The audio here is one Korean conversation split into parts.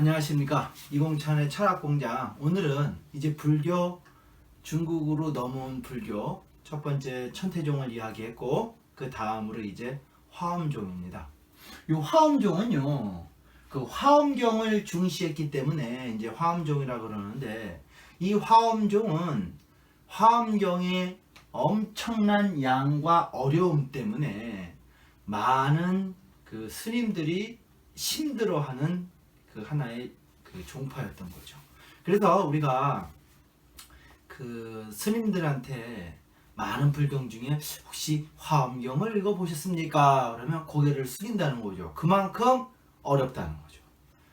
안녕하십니까. 이공찬의 철학공장. 오늘은 이제 불교, 중국으로 넘어온 불교 첫 번째 천태종을 이야기했고, 그 다음으로 이제 화엄종입니다. 이 화엄종은요, 그 화엄경을 중시했기 때문에 이제 화엄종이라고 그러는데, 이 화엄종은 화엄경의 엄청난 양과 어려움 때문에 많은 그 스님들이 힘들어하는 그 하나의 그 종파였던 거죠. 그래서 우리가 그 스님들한테 많은 불경 중에 혹시 화엄경을 읽어보셨습니까? 그러면 고개를 숙인다는 거죠. 그만큼 어렵다는 거죠.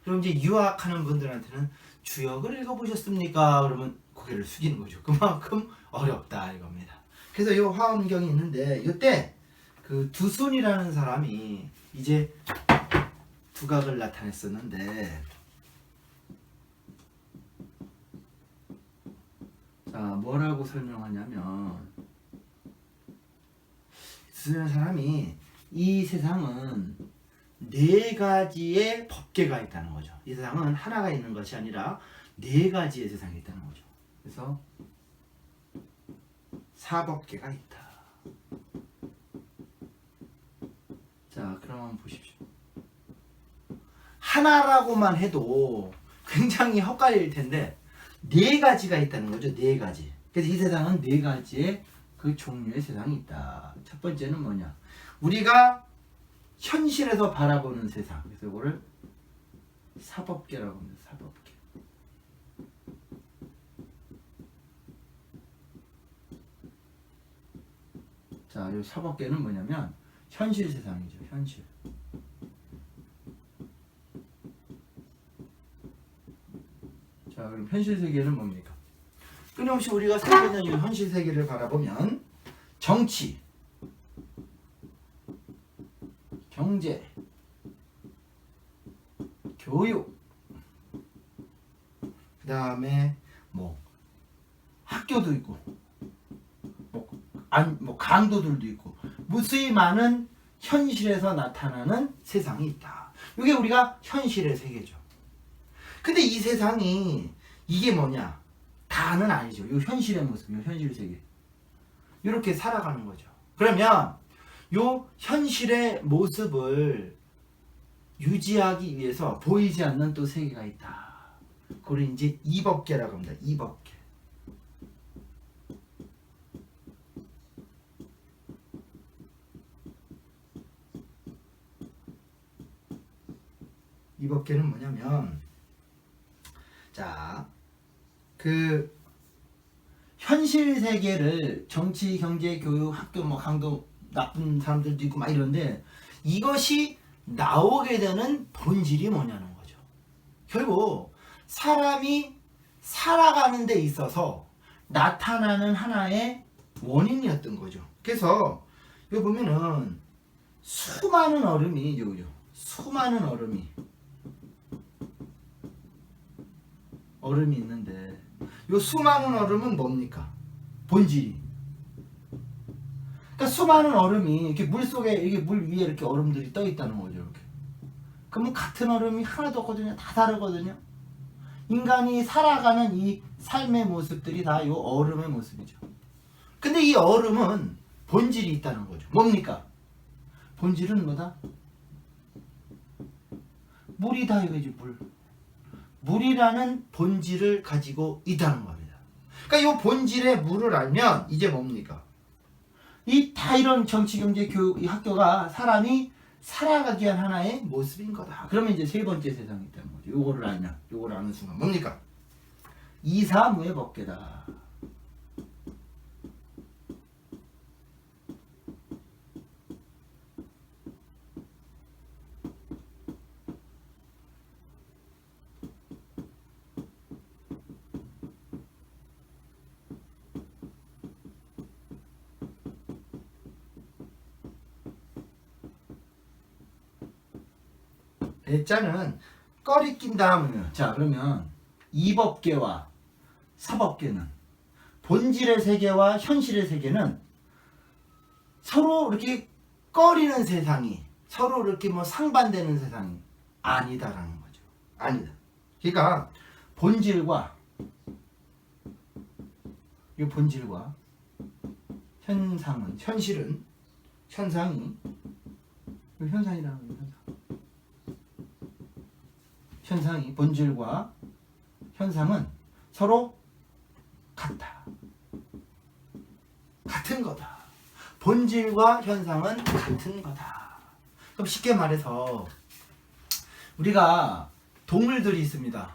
그럼 이제 유학하는 분들한테는 주역을 읽어보셨습니까? 그러면 고개를 숙이는 거죠. 그만큼 어렵다 이겁니다. 그래서 이 화엄경이 있는데 이때 그 두순이라는 사람이 이제 두각을 나타냈었는데, 자 뭐라고 설명하냐면, 두순이라는 사람이 이 세상은 네 가지의 법계가 있다는 거죠. 이 세상은 하나가 있는 것이 아니라 네 가지의 세상이 있다는 거죠. 그래서 사법계가 있다. 자 그럼 보십시오. 하나라고만 해도 굉장히 헛갈릴 텐데 네 가지가 있다는 거죠. 네 가지. 그래서 이 세상은 네 가지의 그 종류의 세상이 있다. 첫 번째는 뭐냐? 우리가 현실에서 바라보는 세상. 그래서 이거를 사법계라고 합니다. 사법계. 자, 이 사법계는 뭐냐면 현실 세상이죠. 현실. 자, 그럼 현실 세계는 뭡니까? 끊임없이 우리가 살고 있는 이 현실 세계를 바라보면 정치, 경제, 교육, 그 다음에 뭐 학교도 있고, 뭐 강도들도 있고, 무수히 많은 현실에서 나타나는 세상이 있다. 이게 우리가 현실의 세계죠. 근데 이 세상이 이게 뭐냐? 다는 아니죠. 이 현실의 모습, 이 현실 세계. 이렇게 살아가는 거죠. 그러면 이 현실의 모습을 유지하기 위해서 보이지 않는 또 세계가 있다. 그걸 이제 이법계라고 합니다. 이법계. 이법계는 뭐냐면, 자, 그 현실 세계를 정치, 경제, 교육, 학교, 뭐 강도, 나쁜 사람들도 있고 막 이런데, 이것이 나오게 되는 본질이 뭐냐는 거죠. 결국 사람이 살아가는 데 있어서 나타나는 하나의 원인이었던 거죠. 그래서 여기 보면은 수많은 얼음이 그죠? 수많은 얼음이 있는데, 이 수많은 얼음은 뭡니까? 본질이. 그러니까 수많은 얼음이 이렇게 물 속에, 이게 물 위에 이렇게 얼음들이 떠 있다는 거죠. 이렇게. 그러면 같은 얼음이 하나도 없거든요. 다 다르거든요. 인간이 살아가는 이 삶의 모습들이 다 이 얼음의 모습이죠. 근데 이 얼음은 본질이 있다는 거죠. 뭡니까? 본질은 뭐다? 물이다 이거지, 물. 물이라는 본질을 가지고 있다는 겁니다. 그러니까 이 본질의 물을 알면 이제 뭡니까? 이 다 이런 정치, 경제, 교육, 이 학교가 사람이 살아가기 위한 하나의 모습인 거다. 그러면 이제 세 번째 세상이 있다는 거죠. 요거를 알면, 요거를 아는 순간 뭡니까? 이사무의 법계다. 배자는 꺼리 낀다 하면, 자 그러면 이법계와 사법계는, 본질의 세계와 현실의 세계는 서로 이렇게 꺼리는 세상이, 서로 이렇게 뭐 상반되는 세상이 아니다라는 거죠. 아니다. 그러니까 본질과 이 본질과 현상은 현상이 현상이라는 거예요. 현상이 본질과 현상은 서로 같다. 같은 거다. 본질과 현상은 같은 거다. 그럼 쉽게 말해서 우리가 동물들이 있습니다.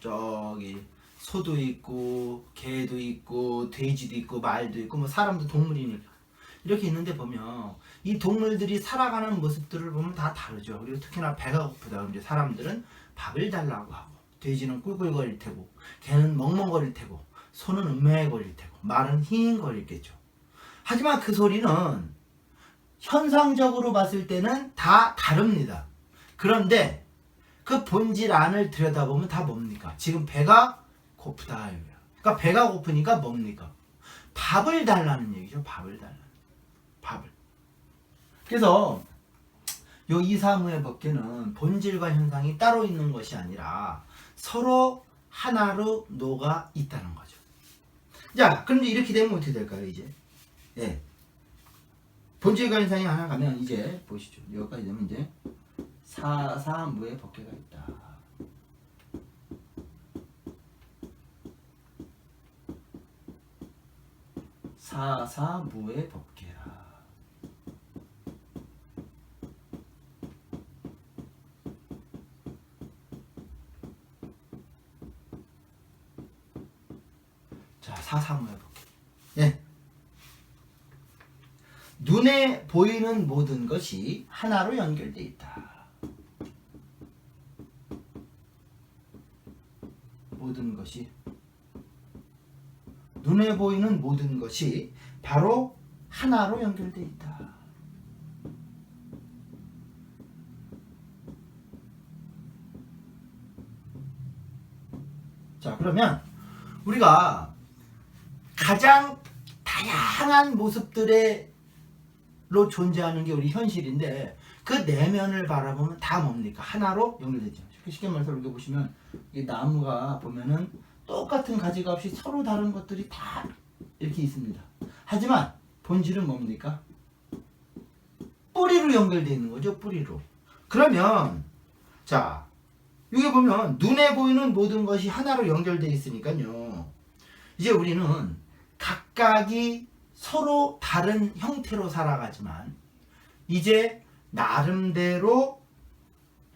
저기 소도 있고 개도 있고 돼지도 있고 말도 있고 뭐 사람도 동물이니까 이렇게 있는데 보면 이 동물들이 살아가는 모습들을 보면 다 다르죠. 그리고 특히나 배가 고프다 그럼 이제 사람들은 밥을 달라고 하고, 돼지는 꿀꿀거릴 테고, 개는 멍멍거릴 테고, 소는 음매거릴 테고, 말은 힝거리겠죠. 하지만 그 소리는 현상적으로 봤을 때는 다 다릅니다. 그런데 그 본질 안을 들여다보면 다 뭡니까? 지금 배가 고프다. 그러니까 배가 고프니까 뭡니까? 밥을 달라는 얘기죠. 밥을 달라는. 밥을. 그래서 요 이사무의 법계는 본질과 현상이 따로 있는 것이 아니라 서로 하나로 녹아 있다는 거죠. 자, 그럼 이제 이렇게 되면 어떻게 될까요, 이제? 예. 본질과 현상이 하나 가면 이제 보시죠. 여기까지 되면 이제 사사무의 법계가 있다. 사사무의 법계라. 자, 사사무의 법계. 예. 눈에 보이는 모든 것이 하나로 연결되어 있다. 모든 것이, 눈에 보이는 모든 것이 바로 하나로 연결되어 있다. 자, 그러면 우리가 가장 다양한 모습들로 존재하는 게 우리 현실인데, 그 내면을 바라보면 다 뭡니까? 하나로 연결되죠. 쉽게 말해서 이렇게 보시면 이 나무가 보면은 똑같은 가지가 없이 서로 다른 것들이 다 이렇게 있습니다. 하지만 본질은 뭡니까? 뿌리로 연결되어 있는 거죠. 뿌리로. 그러면 자, 여기 보면 눈에 보이는 모든 것이 하나로 연결되어 있으니까요. 이제 우리는 각각이 서로 다른 형태로 살아가지만 이제 나름대로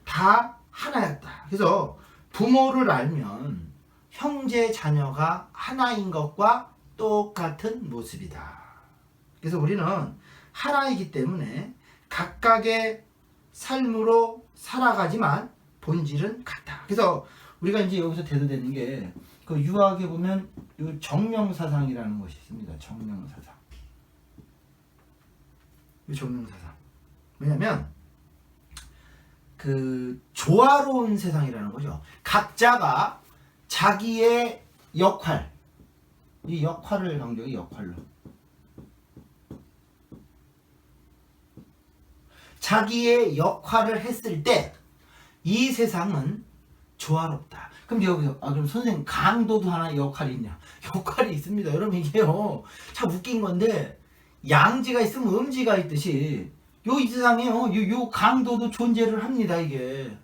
다 하나였다. 그래서 부모를 알면 형제 자녀가 하나인 것과 똑같은 모습이다. 그래서 우리는 하나이기 때문에 각각의 삶으로 살아가지만 본질은 같다. 그래서 우리가 이제 여기서 대두되는 게 그 유학에 보면 이 정명사상이라는 것이 있습니다. 정명사상. 이 정명사상. 왜냐면 그 조화로운 세상이라는 거죠. 각자가 자기의 역할, 이 역할을 강조해. 역할로 자기의 역할을 했을 때 이 세상은 조화롭다. 그럼 여기서 그럼 선생님 강도도 하나의 역할이 있냐? 역할이 있습니다. 여러분 이게요 참 웃긴 건데, 양지가 있으면 음지가 있듯이 이 세상에요 요 강도도 존재를 합니다. 이게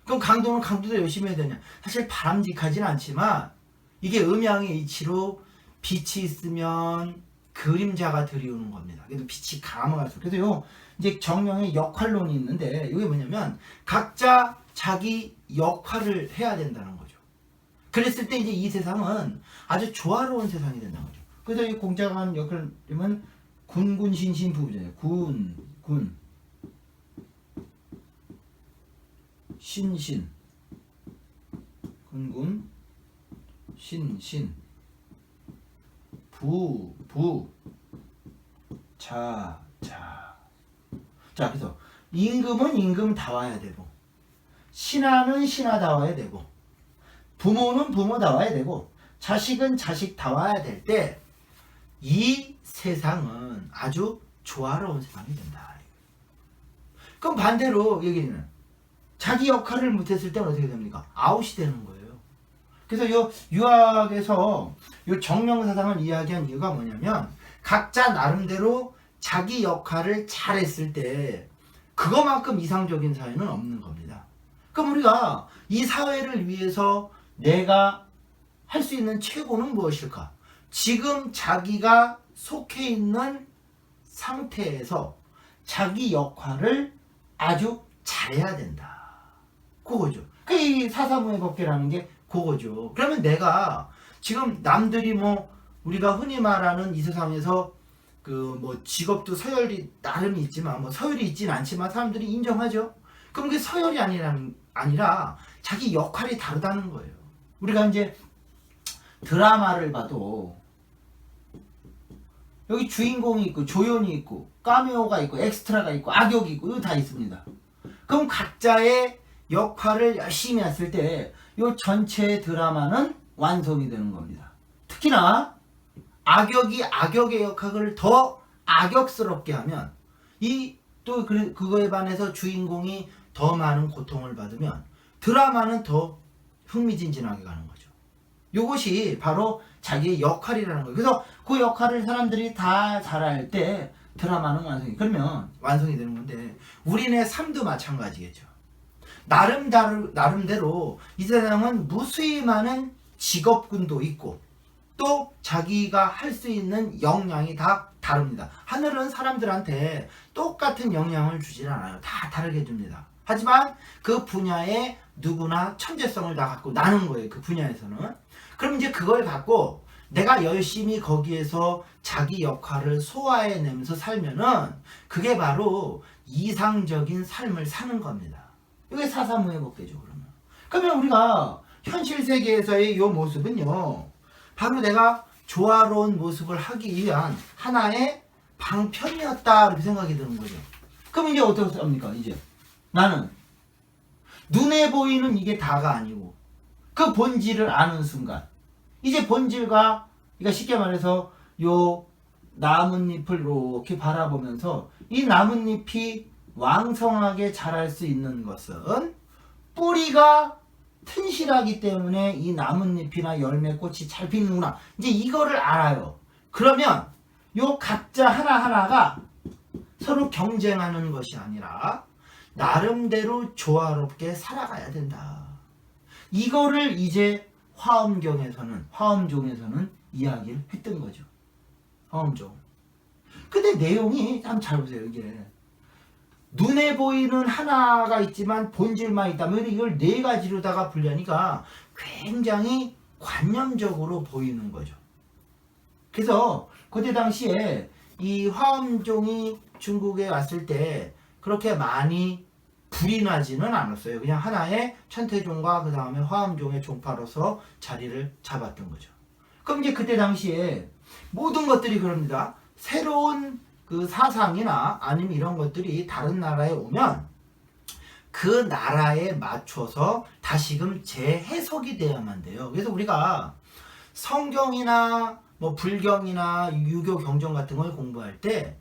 그럼 강도는 강도도 열심히 해야 되냐? 사실 바람직하진 않지만 이게 음양의 이치로 빛이 있으면 그림자가 들이오는 겁니다. 그래서 빛이 강하면 갈수록. 그래서 요 이제 정명의 역할론이 있는데, 이게 뭐냐면 각자 자기 역할을 해야 된다는 거죠. 그랬을 때 이제 이 세상은 아주 조화로운 세상이 된다는 거죠. 그래서 이 공자가 하는 역할은 군군신신 부부잖아요. 군 신신, 군군 신신, 부 자. 자, 그래서 임금은 임금다워야 되고, 신하는 신하다워야 되고, 부모는 부모다워야 되고, 자식은 자식다워야 될 때 이 세상은 아주 조화로운 세상이 된다. 그럼 반대로 여기는 자기 역할을 못했을 때는 어떻게 됩니까? 아웃이 되는 거예요. 그래서 요 유학에서 요 정명사상을 이야기한 이유가 뭐냐면 각자 나름대로 자기 역할을 잘했을 때 그거만큼 이상적인 사회는 없는 겁니다. 그럼 우리가 이 사회를 위해서 내가 할 수 있는 최고는 무엇일까? 지금 자기가 속해 있는 상태에서 자기 역할을 아주 잘해야 된다. 그거죠. 이 사사무의 법계라는 게 그거죠. 그러면 내가 지금 남들이 뭐 우리가 흔히 말하는 이 세상에서 그 뭐 직업도 서열이 나름이 있지만 뭐 서열이 있진 않지만 사람들이 인정하죠. 그럼 그게 서열이 아니라 자기 역할이 다르다는 거예요. 우리가 이제 드라마를 봐도 여기 주인공이 있고 조연이 있고 카메오가 있고 엑스트라가 있고 악역이 있고 이거 다 있습니다. 그럼 각자의 역할을 열심히 했을 때 이 전체 드라마는 완성이 되는 겁니다. 특히나 악역이 악역의 역할을 더 악역스럽게 하면 또 그거에 반해서 주인공이 더 많은 고통을 받으면 드라마는 더 흥미진진하게 가는 거죠. 이것이 바로 자기의 역할이라는 거예요. 그래서 그 역할을 사람들이 다 잘할 때 드라마는 완성이 되는 건데 우리네 삶도 마찬가지겠죠. 나름대로 이 세상은 무수히 많은 직업군도 있고 또 자기가 할 수 있는 역량이 다 다릅니다. 하늘은 사람들한테 똑같은 역량을 주질 않아요. 다 다르게 줍니다. 하지만 그 분야에 누구나 천재성을 다 갖고 나는 거예요. 그 분야에서는. 그럼 이제 그걸 갖고 내가 열심히 거기에서 자기 역할을 소화해내면서 살면은 그게 바로 이상적인 삶을 사는 겁니다. 이게 사사무의 법계죠. 그러면 우리가 현실 세계에서의 이 모습은요, 바로 내가 조화로운 모습을 하기 위한 하나의 방편이었다 이렇게 생각이 드는 거죠. 그럼 이제 어떻게 합니까? 이제 나는 눈에 보이는 이게 다가 아니고 그 본질을 아는 순간 이제 본질과 그러니까 쉽게 말해서 요 나뭇잎을 이렇게 바라보면서 이 나뭇잎이 왕성하게 자랄 수 있는 것은 뿌리가 튼실하기 때문에 이 나뭇잎이나 열매, 꽃이 잘 피는구나. 이제 이거를 알아요. 그러면 요 각자 하나하나가 서로 경쟁하는 것이 아니라 나름대로 조화롭게 살아가야 된다. 이거를 이제 화엄종에서는 이야기를 했던 거죠. 화엄종. 근데 내용이 참 잘 보세요. 이게 눈에 보이는 하나가 있지만 본질만 있다면 이걸 네 가지로다가 분류하니까 굉장히 관념적으로 보이는 거죠. 그래서 그때 당시에 이 화엄종이 중국에 왔을 때 그렇게 많이 불이 나지는 않았어요. 그냥 하나의 천태종과 그 다음에 화엄종의 종파로서 자리를 잡았던 거죠. 그럼 이제 그때 당시에 모든 것들이 그럽니다. 새로운 그 사상이나 아니면 이런 것들이 다른 나라에 오면 그 나라에 맞춰서 다시금 재해석이 되어야만 돼요. 그래서 우리가 성경이나 뭐 불경이나 유교 경전 같은 걸 공부할 때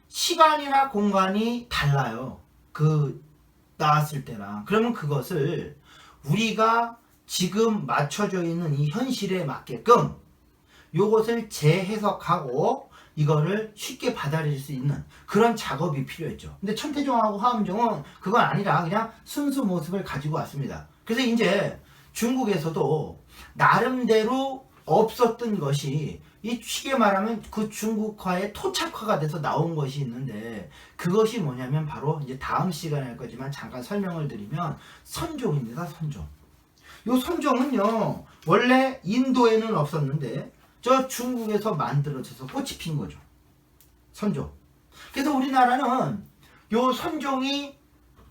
시간이나 공간이 달라요. 그 나왔을 때랑. 그러면 그것을 우리가 지금 맞춰져 있는 이 현실에 맞게끔 요것을 재해석하고 이거를 쉽게 받아들일 수 있는 그런 작업이 필요했죠. 근데 천태종하고 화엄종은 그건 아니라 그냥 순수 모습을 가지고 왔습니다. 그래서 이제 중국에서도 나름대로 없었던 것이 이 쉽게 말하면 그 중국화의 토착화가 돼서 나온 것이 있는데 그것이 뭐냐면 바로 이제 다음 시간에 할 거지만 잠깐 설명을 드리면 선종입니다. 선종. 요 선종은요 원래 인도에는 없었는데 저 중국에서 만들어져서 꽃이 핀 거죠. 선종. 그래서 우리나라는 요 선종이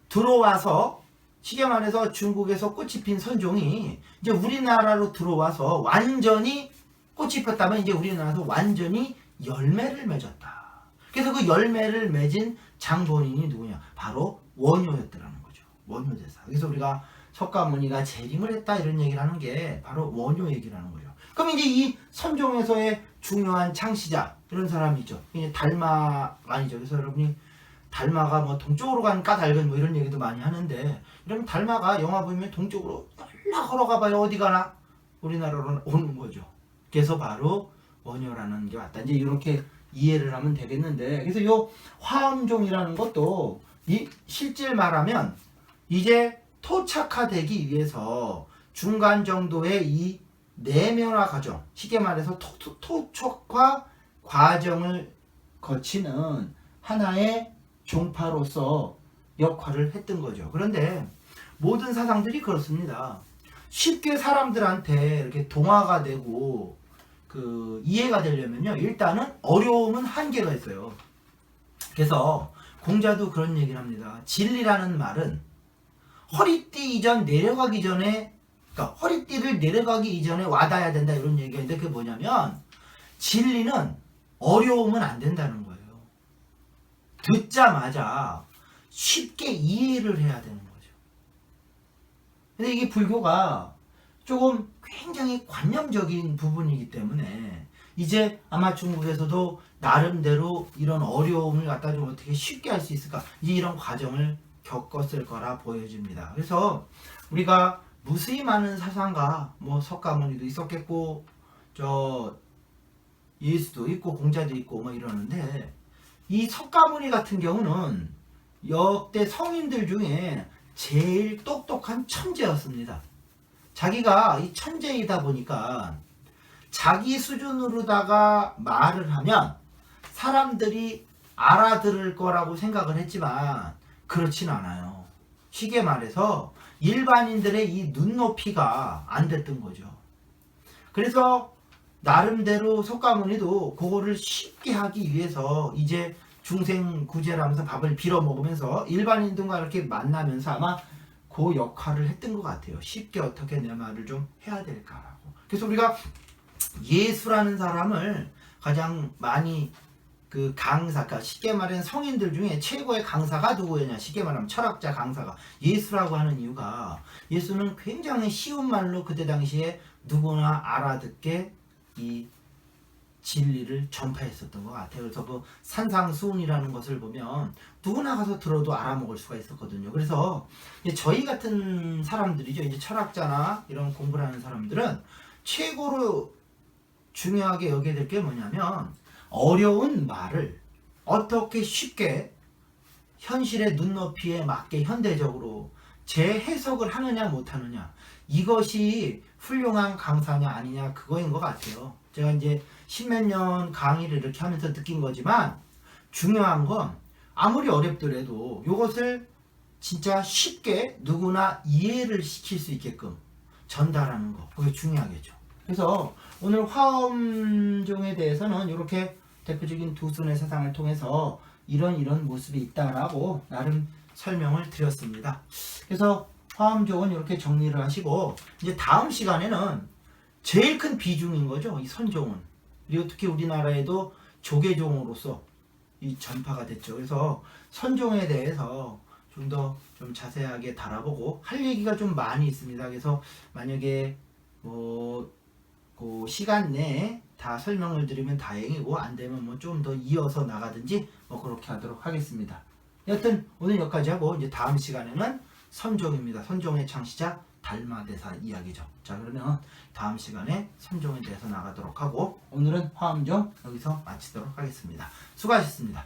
들어와서 쉽게 말해서 중국에서 꽃이 핀 선종이 이제 우리나라로 들어와서 완전히 꽃이 폈다면 이제 우리나라에서 완전히 열매를 맺었다. 그래서 그 열매를 맺은 장본인이 누구냐? 바로 원효였더라는 거죠. 원효대사. 그래서 우리가 석가모니가 재림을 했다 이런 얘기를 하는 게 바로 원효 얘기라는 거죠. 그럼 이제 이 선종에서의 중요한 창시자 이런 사람이 있죠. 이제 달마 아니죠. 그래서 여러분이 달마가 뭐 동쪽으로 간 까닭은 뭐 이런 얘기도 많이 하는데, 이러면 달마가 영화 보면 동쪽으로 연락 걸어가 봐요. 어디 가나? 우리나라로 오는 거죠. 그래서 바로 원효라는 게 왔다. 이제 이렇게 이해를 하면 되겠는데, 그래서 요 화엄종이라는 것도 이 실질 말하면 이제 토착화되기 위해서 중간 정도의 이 내면화 과정, 쉽게 말해서 토촉화 과정을 거치는 하나의 종파로서 역할을 했던 거죠. 그런데 모든 사상들이 그렇습니다. 쉽게 사람들한테 이렇게 동화가 되고 그 이해가 되려면요, 일단은 어려움은 한계가 있어요. 그래서 공자도 그런 얘기를 합니다. 진리라는 말은 허리띠 이전 내려가기 전에, 그러니까 허리띠를 내려가기 이전에 와닿아야 된다, 이런 얘기가 있는데, 그게 뭐냐면 진리는 어려우면 안 된다는 거예요. 듣자마자 쉽게 이해를 해야 되는 거죠. 근데 이게 불교가 조금 굉장히 관념적인 부분이기 때문에 이제 아마 중국에서도 나름대로 이런 어려움을 갖다 좀 어떻게 쉽게 할 수 있을까, 이제 이런 과정을 겪었을 거라 보여집니다. 그래서 우리가 무수히 많은 사상가, 뭐 석가모니도 있었겠고, 예수도 있고 공자도 있고 뭐 이러는데, 이 석가모니 같은 경우는 역대 성인들 중에 제일 똑똑한 천재였습니다. 자기가 이 천재이다 보니까 자기 수준으로다가 말을 하면 사람들이 알아들을 거라고 생각을 했지만 그렇진 않아요. 쉽게 말해서 일반인들의 이 눈높이가 안 됐던 거죠. 그래서 나름대로 석가모니도 그거를 쉽게 하기 위해서 이제 중생구제라면서 밥을 빌어 먹으면서 일반인들과 이렇게 만나면서 아마 그 역할을 했던 것 같아요. 쉽게 어떻게 내 말을 좀 해야 될까라고. 그래서 우리가 예수라는 사람을 가장 많이 그 강사가, 쉽게 말하면 성인들 중에 최고의 강사가 누구였냐, 쉽게 말하면 철학자 강사가 예수라고 하는 이유가, 예수는 굉장히 쉬운 말로 그때 당시에 누구나 알아듣게 이 진리를 전파했었던 것 같아요. 그래서 그 산상수훈이라는 것을 보면 누구나 가서 들어도 알아먹을 수가 있었거든요. 그래서 저희 같은 사람들이죠, 이제 철학자나 이런 공부를 하는 사람들은 최고로 중요하게 여겨야 될 게 뭐냐면, 어려운 말을 어떻게 쉽게 현실의 눈높이에 맞게 현대적으로 재해석을 하느냐 못하느냐, 이것이 훌륭한 강사냐 아니냐, 그거인 것 같아요. 제가 이제 십몇 년 강의를 이렇게 하면서 느낀 거지만, 중요한 건 아무리 어렵더라도 이것을 진짜 쉽게 누구나 이해를 시킬 수 있게끔 전달하는 거, 그게 중요하겠죠. 그래서 오늘 화엄종에 대해서는 이렇게 대표적인 두 손의 세상을 통해서 이런 모습이 있다라고 나름 설명을 드렸습니다. 그래서 화엄종은 이렇게 정리를 하시고, 이제 다음 시간에는 제일 큰 비중인 거죠, 이 선종은. 그리고 특히 우리나라에도 조계종으로서 이 전파가 됐죠. 그래서 선종에 대해서 좀 더 좀 자세하게 다뤄보고 할 얘기가 좀 많이 있습니다. 그래서 만약에 그 시간 내에 다 설명을 드리면 다행이고, 안 되면 뭐 좀 더 이어서 나가든지 뭐 그렇게 하도록 하겠습니다. 여튼 오늘 여기까지 하고, 이제 다음 시간에는 선종입니다. 선종의 창시자 달마대사 이야기죠. 자, 그러면 다음 시간에 선종에 대해서 나가도록 하고, 오늘은 화엄종 여기서 마치도록 하겠습니다. 수고하셨습니다.